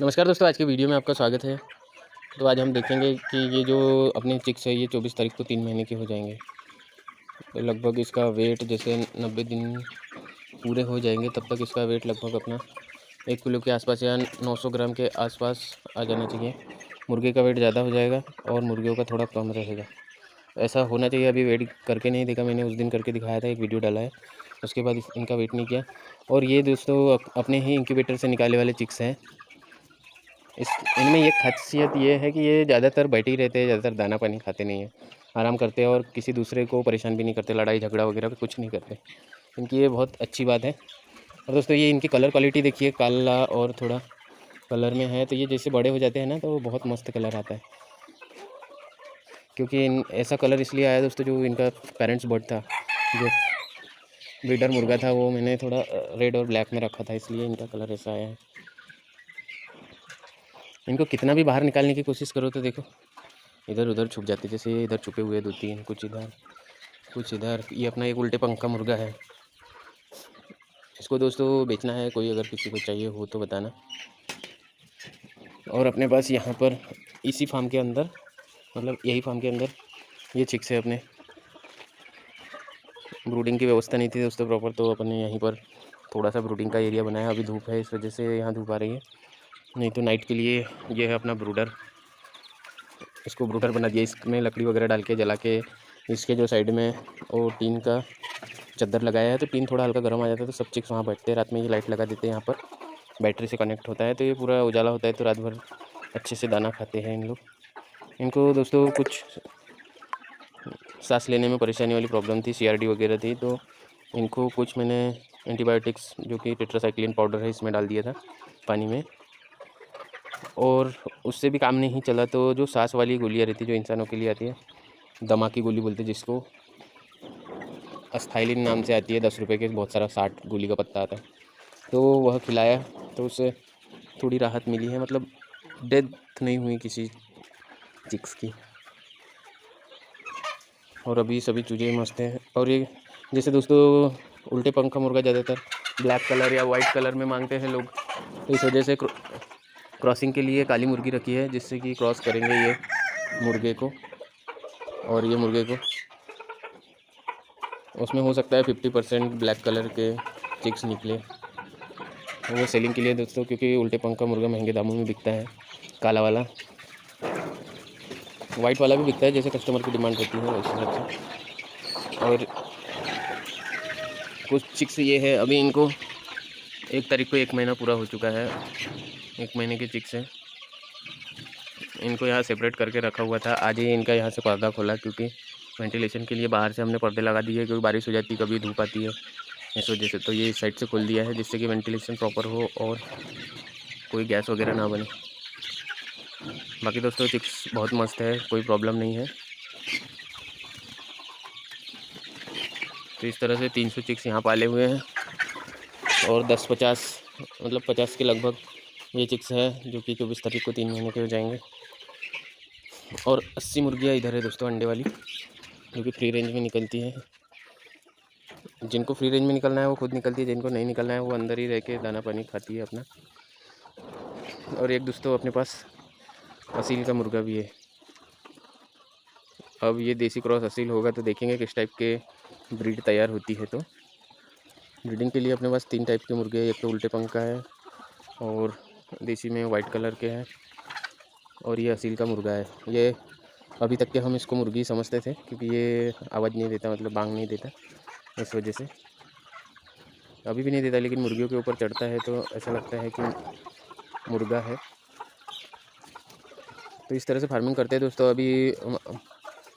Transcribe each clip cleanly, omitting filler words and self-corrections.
नमस्कार दोस्तों, आज के वीडियो में आपका स्वागत है। तो आज हम देखेंगे कि ये जो अपने चिक्स है ये 24 तारीख को 3 महीने के हो जाएंगे। तो लगभग इसका वेट जैसे 90 दिन पूरे हो जाएंगे तब तक इसका वेट लगभग अपना 1 किलो के आसपास या 900 ग्राम के आसपास आ जाना चाहिए। मुर्गे का वेट ज़्यादा हो जाएगा और मुर्गियों का थोड़ा कम रहेगा। ऐसा होना चाहिए। अभी वेट करके नहीं देखा मैंने, उस दिन करके दिखाया था, एक वीडियो डाला है। उसके बाद इनका वेट नहीं किया। और ये दोस्तों अपने ही इंक्यूबेटर से निकाले वाले चिक्स हैं। इनमें एक खासियत ये है कि ये ज़्यादातर बैठे ही रहते हैं, ज़्यादातर दाना पानी खाते नहीं हैं, आराम करते हैं और किसी दूसरे को परेशान भी नहीं करते, लड़ाई झगड़ा वगैरह भी कुछ नहीं करते। इनकी ये बहुत अच्छी बात है। और दोस्तों ये इनकी कलर क्वालिटी देखिए, काला और थोड़ा कलर में है। तो ये जैसे बड़े हो जाते हैं ना तो बहुत मस्त कलर आता है। क्योंकि ऐसा कलर इसलिए आया दोस्तों, जो इनका पेरेंट्स बर्ड था, जो ब्रीडर मुर्गा था, वो मैंने थोड़ा रेड और ब्लैक में रखा था, इसलिए इनका कलर ऐसा आया है। इनको कितना भी बाहर निकालने की कोशिश करो तो देखो इधर उधर छुप जाते। जैसे ये इधर छुपे हुए 2-3, कुछ इधर कुछ इधर। ये अपना एक उल्टे पंख का मुर्गा है। इसको दोस्तों बेचना है, कोई अगर किसी को चाहिए हो तो बताना। और अपने पास यहाँ पर इसी फार्म के अंदर, मतलब यही फार्म के अंदर ये चिक्स है अपने। ब्रूडिंग की व्यवस्था नहीं थी दोस्तों प्रॉपर, तो अपने यहीं पर थोड़ा सा ब्रूडिंग का एरिया बनाया। अभी धूप है, इस वजह से यहाँ धूप आ रही है, नहीं तो नाइट के लिए ये है अपना ब्रूडर। इसको ब्रूडर बना दिया। इसमें लकड़ी वगैरह डाल के जला के, इसके जो साइड में और टीन का चद्दर लगाया है, तो टीन थोड़ा हल्का गर्म आ जाता है तो सब चिक्स वहाँ बैठते हैं। रात में ये लाइट लगा देते हैं, यहाँ पर बैटरी से कनेक्ट होता है तो ये पूरा उजाला होता है, तो रात भर अच्छे से दाना खाते हैं इन लोग। इनको दोस्तों कुछ सांस लेने में परेशानी वाली प्रॉब्लम थी, CRD वगैरह थी, तो इनको कुछ मैंने एंटीबायोटिक्स जो कि टेट्रासाइक्लिन पाउडर है इसमें डाल दिया था पानी में, और उससे भी काम नहीं चला। तो जो सांस वाली गोलियाँ रहती जो इंसानों के लिए आती है, दमा की गोली बोलते हैं जिसको, अस्थाइलिन नाम से आती है, 10 रुपये के बहुत सारा 60 गोली का पत्ता आता है, तो वह खिलाया तो उससे थोड़ी राहत मिली है। मतलब डेथ नहीं हुई किसी चिक्स की। और अभी सभी चूजे मस्त हैं। और ये जैसे दोस्तों उल्टे पंख का मुर्गा ज़्यादातर ब्लैक कलर या वाइट कलर में मांगते हैं लोग, तो इस वजह से क्रॉसिंग के लिए काली मुर्गी रखी है, जिससे कि क्रॉस करेंगे ये मुर्गे को और ये मुर्गे को। उसमें हो सकता है 50% ब्लैक कलर के चिक्स निकले। वो सेलिंग के लिए दोस्तों, क्योंकि उल्टे पंख का मुर्गा महंगे दामों में बिकता है। काला वाला, वाइट वाला भी बिकता है, जैसे कस्टमर की डिमांड होती है उस हिसाब से। और कुछ चिक्स ये है, अभी इनको 1 तारीख को 1 महीना पूरा हो चुका है। 1 महीने के चिक्स हैं। इनको यहाँ सेपरेट करके रखा हुआ था। आज ही इनका यहाँ से पर्दा खोला, क्योंकि वेंटिलेशन के लिए बाहर से हमने पर्दे लगा दिए, क्योंकि बारिश हो जाती है, कभी धूप आती है, इस वजह से। तो ये इस साइड से खोल दिया है, जिससे कि वेंटिलेशन प्रॉपर हो और कोई गैस वगैरह ना बने। बाकी दोस्तों चिक्स बहुत मस्त है, कोई प्रॉब्लम नहीं है। तो इस तरह से 300 चिक्स यहाँ पाले हुए हैं, और 10-50 मतलब 50 के लगभग ये चिक्स है, जो कि 24 तारीख को 3 महीने के हो जाएंगे। और 80 मुर्गियाँ इधर है दोस्तों, अंडे वाली, जो कि फ्री रेंज में निकलती है। जिनको फ्री रेंज में निकलना है वो खुद निकलती है, जिनको नहीं निकलना है वो अंदर ही रह के दाना पानी खाती है अपना। और एक दोस्तों अपने पास असील का मुर्गा भी है। अब ये देसी क्रॉस असील होगा तो देखेंगे किस टाइप के ब्रीड तैयार होती है। तो ब्रीडिंग के लिए अपने पास 3 टाइप के मुर्गे हैं। एक तो उल्टे पंख का है, और देसी में वाइट कलर के हैं, और ये असील का मुर्गा है। ये अभी तक के हम इसको मुर्गी समझते थे, क्योंकि ये आवाज़ नहीं देता, मतलब बांग नहीं देता, इस वजह से। अभी भी नहीं देता, लेकिन मुर्गियों के ऊपर चढ़ता है तो ऐसा लगता है कि मुर्गा है। तो इस तरह से फार्मिंग करते हैं दोस्तों। अभी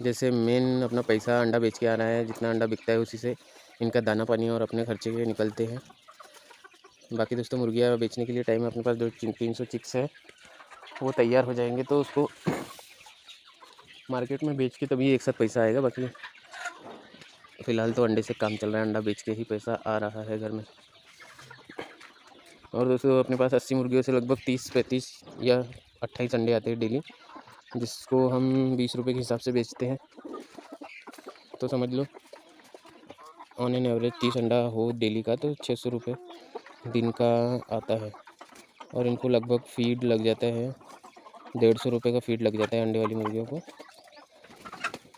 जैसे मेन अपना पैसा अंडा बेच के आ रहा है, जितना अंडा बिकता है उसी से इनका दाना पानी और अपने खर्चे के निकलते हैं। बाकी दोस्तों मुर्गियाँ बेचने के लिए टाइम है अपने पास। 200-300 चिक्स है, वो तैयार हो जाएंगे तो उसको मार्केट में बेच के तभी एक साथ पैसा आएगा। बाकी फ़िलहाल तो अंडे से काम चल रहा है, अंडा बेच के ही पैसा आ रहा है घर में। और दोस्तों अपने पास 80 मुर्गियों से लगभग 30-35 या 28 अंडे आते हैं डेली, जिसको हम 20 रुपये के हिसाब से बेचते हैं। तो समझ लो ऑन एन एवरेज 30 अंडा हो डेली का, तो 600 रुपये दिन का आता है। और इनको लगभग फीड लग जाता है 150 रुपये का फीड लग जाता है अंडे वाली मुर्गियों को।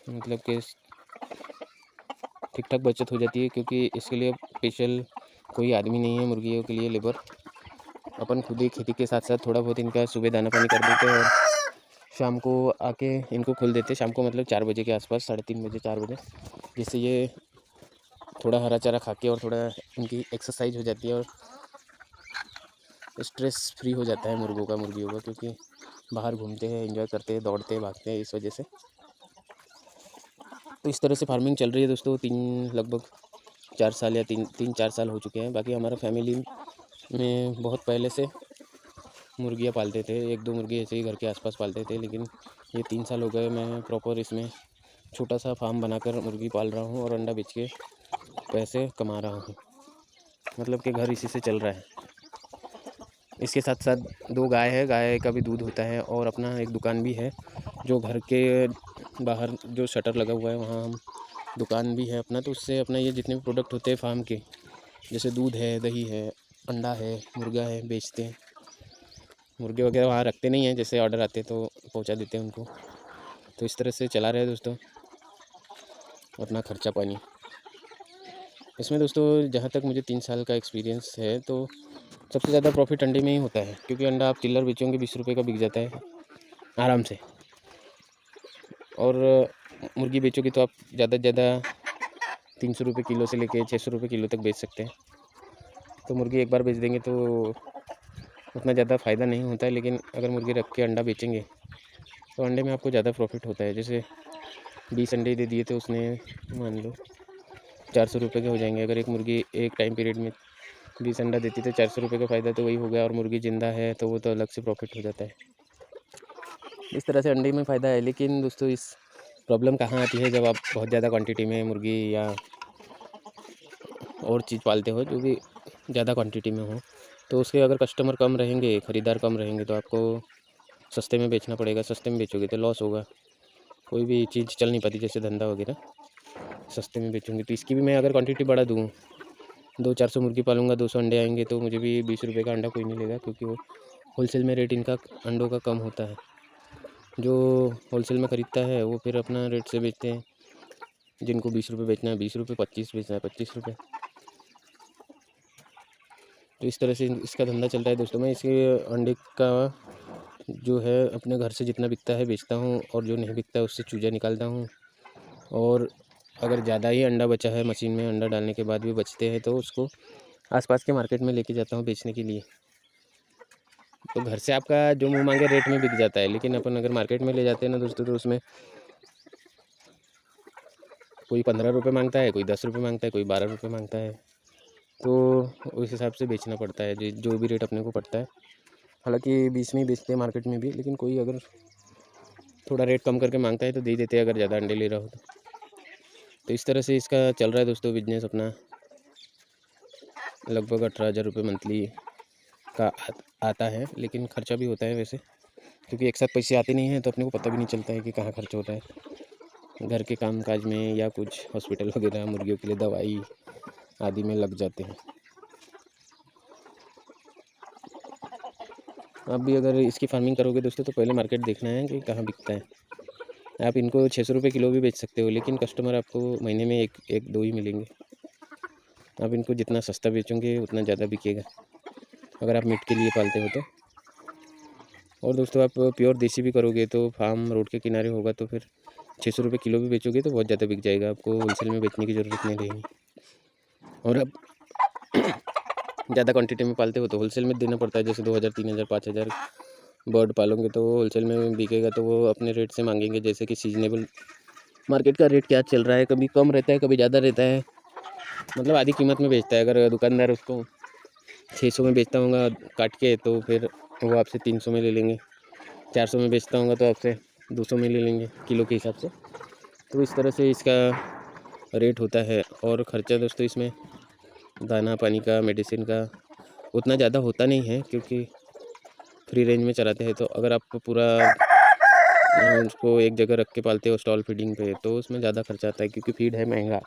मतलब कि ठीक ठाक बचत हो जाती है, क्योंकि इसके लिए स्पेशल कोई आदमी नहीं है मुर्गियों के लिए लेबर। अपन खुद ही खेती के साथ साथ थोड़ा बहुत इनका सुबह दाना पानी कर देते हैं और शाम को आके इनको खोल देते हैं। शाम को मतलब 4 बजे के आसपास, 3:30 बजे 4 बजे, जिससे ये थोड़ा हरा चारा खा के और थोड़ा इनकी एक्सरसाइज हो जाती है और स्ट्रेस फ्री हो जाता है मुर्गियों का, क्योंकि बाहर घूमते हैं, एंजॉय करते हैं, दौड़ते हैं, भागते हैं, इस वजह से। तो इस तरह से फार्मिंग चल रही है दोस्तों। लगभग 4 साल या 3-4 साल हो चुके हैं। बाकी हमारा फैमिली में बहुत पहले से मुर्गियाँ पालते थे, 1-2 मुर्गी ऐसे ही घर के आसपास पालते थे, लेकिन ये 3 साल हो गए मैं प्रॉपर इसमें छोटा सा फार्म बनाकर मुर्गी पाल रहा हूँ और अंडा बेच के पैसे कमा रहा हूँ। मतलब कि घर इसी से चल रहा है। इसके साथ साथ 2 गाय है, गाय का भी दूध होता है और अपना एक दुकान भी है, जो घर के बाहर जो शटर लगा हुआ है वहाँ हम दुकान भी है अपना। तो उससे अपना ये जितने भी प्रोडक्ट होते हैं फार्म के, जैसे दूध है, दही है, अंडा है, मुर्गा है, बेचते हैं। मुर्गे वगैरह वहाँ रखते नहीं हैं, जैसे ऑर्डर आते तो पहुँचा देते हैं उनको। तो इस तरह से चला रहे हैं दोस्तों अपना खर्चा पानी। इसमें दोस्तों जहाँ तक मुझे 3 साल का एक्सपीरियंस है, तो सबसे ज़्यादा प्रॉफिट अंडे में ही होता है, क्योंकि अंडा आप चिल्लर बेचोगे 20 रुपये का बिक जाता है आराम से। और मुर्गी बेचोगे तो आप ज़्यादा से ज़्यादा 300 रुपये किलो से लेके 600 रुपये किलो तक बेच सकते हैं। तो मुर्गी एक बार बेच देंगे तो उतना ज़्यादा फ़ायदा नहीं होता है, लेकिन अगर मुर्गी रख के अंडा बेचेंगे तो अंडे में आपको ज़्यादा प्रॉफिट होता है। जैसे 20 अंडे दे दिए तो उसने मान लो 400 रुपये के हो जाएंगे। अगर एक मुर्गी एक टाइम पीरियड में 20 अंडा देती तो 400 रुपये का फ़ायदा तो वही हो गया, और मुर्गी ज़िंदा है तो वो तो अलग से प्रॉफिट हो जाता है। इस तरह से अंडे में फ़ायदा है। लेकिन दोस्तों इस प्रॉब्लम कहाँ आती है, जब आप बहुत ज़्यादा क्वांटिटी में मुर्गी या और चीज़ पालते हो जो भी ज़्यादा क्वांटिटी में हो, तो उसके अगर कस्टमर कम रहेंगे, ख़रीदार कम रहेंगे, तो आपको सस्ते में बेचना पड़ेगा। सस्ते में बेचोगे तो लॉस होगा, कोई भी चीज़ चल नहीं पाती, जैसे धंधा वगैरह। सस्ते में बेचूँगी तो इसकी भी मैं अगर क्वांटिटी बढ़ा दूँ, 200-400 मुर्गी पालूँगा, 200 अंडे आएंगे, तो मुझे भी 20 रुपये का अंडा कोई नहीं लेगा, क्योंकि वो होलसेल में रेट इनका अंडों का कम होता है। जो होलसेल में ख़रीदता है वो फिर अपना रेट से बेचते हैं। जिनको 20 रुपये बेचना है 20 रुपये, 25 बेचना है 25 रुपये। तो इस तरह से इसका धंधा चलता है दोस्तों। मैं इसके अंडे का जो है अपने घर से जितना बिकता है बेचता हूँ, और जो नहीं बिकता है उससे चूजा निकालता हूँ। और अगर ज़्यादा ही अंडा बचा है, मशीन में अंडा डालने के बाद भी बचते हैं, तो उसको आसपास के मार्केट में लेके जाता हूँ बेचने के लिए। तो घर से आपका जो मुँह मांगे रेट में बिक जाता है, लेकिन अपन अगर मार्केट में ले जाते हैं ना दोस्तों, तो उसमें कोई 15 रुपये मांगता है, कोई 10 रुपये मांगता है, कोई 12 रुपये मांगता है। तो उस हिसाब से बेचना पड़ता है, जो भी रेट अपने को पड़ता है। हालांकि बीच में ही बेचते हैं मार्केट में भी, लेकिन कोई अगर थोड़ा रेट कम करके मांगता है तो दे देते हैं, अगर ज़्यादा अंडे ले रहा हो तो इस तरह से इसका चल रहा है दोस्तों बिजनेस अपना। लगभग 18,000 रुपये मंथली का आता है, लेकिन ख़र्चा भी होता है वैसे, क्योंकि एक साथ पैसे आते नहीं हैं, तो अपने को पता भी नहीं चलता है कि कहाँ खर्च होता है। घर के कामकाज में या कुछ हॉस्पिटल वगैरह, मुर्गियों के लिए दवाई आदि में लग जाते हैं। आप भी अगर इसकी फार्मिंग करोगे दोस्तों, तो पहले मार्केट देखना है कि कहाँ बिकता है। आप इनको 600 रुपये किलो भी बेच सकते हो, लेकिन कस्टमर आपको महीने में एक दो ही मिलेंगे। आप इनको जितना सस्ता बेचोगे उतना ज़्यादा बिकेगा, अगर आप मीट के लिए पालते हो तो। और दोस्तों आप प्योर देसी भी करोगे, तो फार्म रोड के किनारे होगा, तो फिर 600 रुपये किलो भी बेचोगे तो बहुत ज़्यादा बिक जाएगा, आपको होलसेल में बेचने की ज़रूरत नहीं रहेगी। और अब ज़्यादा क्वांटिटी में पालते हो तो होलसेल में देना पड़ता है, जैसे 2000, 3000, 5000 बर्ड पालोगे तो होलसेल में बिकेगा, तो वो अपने रेट से मांगेंगे, जैसे कि सीजनेबल मार्केट का रेट क्या चल रहा है, कभी कम रहता है, कभी ज़्यादा रहता है, मतलब आधी कीमत में बेचता है। अगर दुकानदार उसको 600 में बेचता होगा काट के, तो फिर वो आपसे 300 में ले लेंगे। 400 में बेचता होगा तो आपसे 200 में ले लेंगे किलो के हिसाब से। तो इस तरह से इसका रेट होता है। और ख़र्चा दोस्तों इसमें दाना पानी का, मेडिसिन का उतना ज़्यादा होता नहीं है, क्योंकि फ्री रेंज में चलाते हैं। तो अगर आप पूरा उसको एक जगह रख के पालते हो स्टॉल फीडिंग पे, तो उसमें ज़्यादा खर्चा आता है, क्योंकि फीड है महंगा।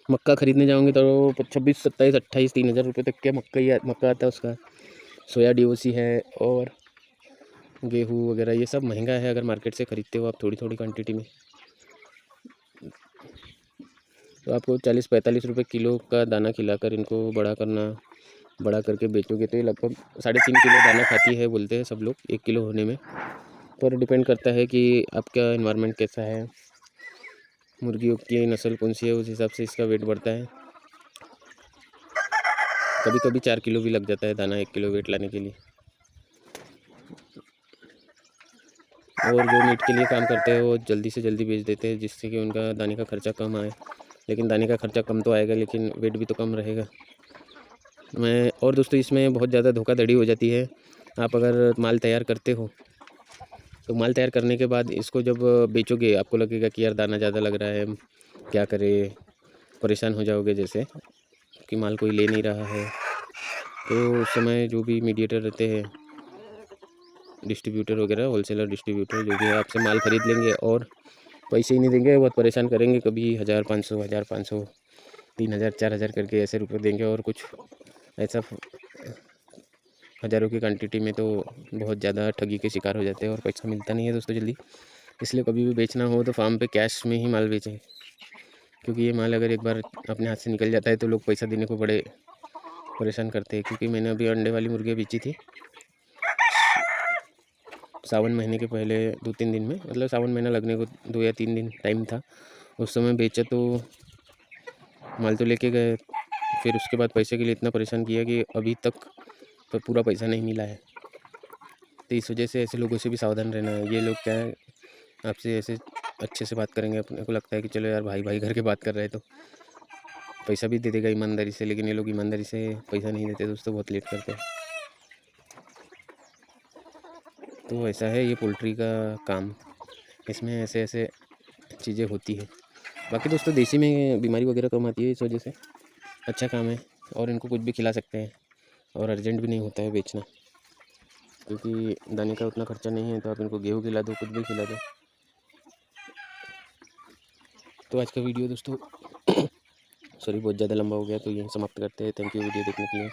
मक्का ख़रीदने जाओगे तो 26, 27, 28, 3000 रुपये तक के मक्का आता है उसका। सोया DOC है और गेहूँ वगैरह ये सब महंगा है अगर मार्केट से ख़रीदते हो आप थोड़ी थोड़ी क्वांटिटी में, तो आपको 40-45 रुपये किलो का दाना खिलाकर इनको बड़ा करके बेचोगे तो ये लगभग 3.5 किलो दाना खाती है बोलते हैं सब लोग 1 किलो होने में। पर डिपेंड करता है कि आपका एनवायरनमेंट कैसा है, मुर्गियों की नस्ल कौन सी है, उस हिसाब से इसका वेट बढ़ता है। कभी कभी 4 किलो भी लग जाता है दाना 1 किलो वेट लाने के लिए। और जो मीट के लिए काम करते हैं वो जल्दी से जल्दी बेच देते हैं जिससे कि उनका दाने का खर्चा कम आए। लेकिन दाने का खर्चा कम तो आएगा लेकिन वेट भी तो कम रहेगा। और दोस्तों इसमें बहुत ज़्यादा धोखाधड़ी हो जाती है। आप अगर माल तैयार करते हो तो माल तैयार करने के बाद इसको जब बेचोगे आपको लगेगा कि यार दाना ज़्यादा लग रहा है, क्या करें, परेशान हो जाओगे जैसे कि माल कोई ले नहीं रहा है। तो उस समय जो भी मीडिएटर रहते हैं, डिस्ट्रीब्यूटर वगैरह, होलसेलर डिस्ट्रीब्यूटर जो भी है आपसे माल ख़रीद लेंगे और पैसे ही नहीं देंगे, बहुत परेशान करेंगे। कभी 1500 3000 4000 करके ऐसे रुपये देंगे और कुछ ऐसा हज़ारों की क्वांटिटी में तो बहुत ज़्यादा ठगी के शिकार हो जाते हैं और पैसा मिलता नहीं है दोस्तों जल्दी। इसलिए कभी भी बेचना हो तो फार्म पे कैश में ही माल बेचें, क्योंकि ये माल अगर एक बार अपने हाथ से निकल जाता है तो लोग पैसा देने को बड़े परेशान करते हैं। क्योंकि मैंने अभी अंडे वाली मुर्गियाँ बेची थी सावन महीने के पहले 2-3 दिन में, मतलब सावन महीना लगने को 2 या 3 दिन टाइम था। उस समय बेचा तो माल तो लेके गए, फिर उसके बाद पैसे के लिए इतना परेशान किया कि अभी तक तो पूरा पैसा नहीं मिला है। तो इस वजह से ऐसे लोगों से भी सावधान रहना है। ये लोग क्या है आपसे ऐसे अच्छे से बात करेंगे, अपने को लगता है कि चलो यार भाई भाई करके बात कर रहे हैं तो पैसा भी दे देगा ईमानदारी से, लेकिन ये लोग ईमानदारी से पैसा नहीं देते दोस्तों, बहुत लेट करते हैं। तो ऐसा है ये पोल्ट्री का काम, इसमें ऐसे ऐसे चीज़ें होती है। बाकी दोस्तों देसी में बीमारी वगैरह कम आती है, इस वजह से अच्छा काम है और इनको कुछ भी खिला सकते हैं और अर्जेंट भी नहीं होता है बेचना, क्योंकि दाने का उतना खर्चा नहीं है। तो आप इनको गेहूँ खिला दो, कुछ भी खिला दो। तो आज का वीडियो दोस्तों सॉरी बहुत ज़्यादा लंबा हो गया, तो यहीं समाप्त करते हैं। थैंक यू वीडियो देखने के लिए।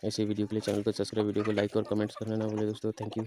ऐसे वीडियो के लिए चैनल को सब्सक्राइब, वीडियो को लाइक और कमेंट्स करना ना भूलें दोस्तों। Thank you.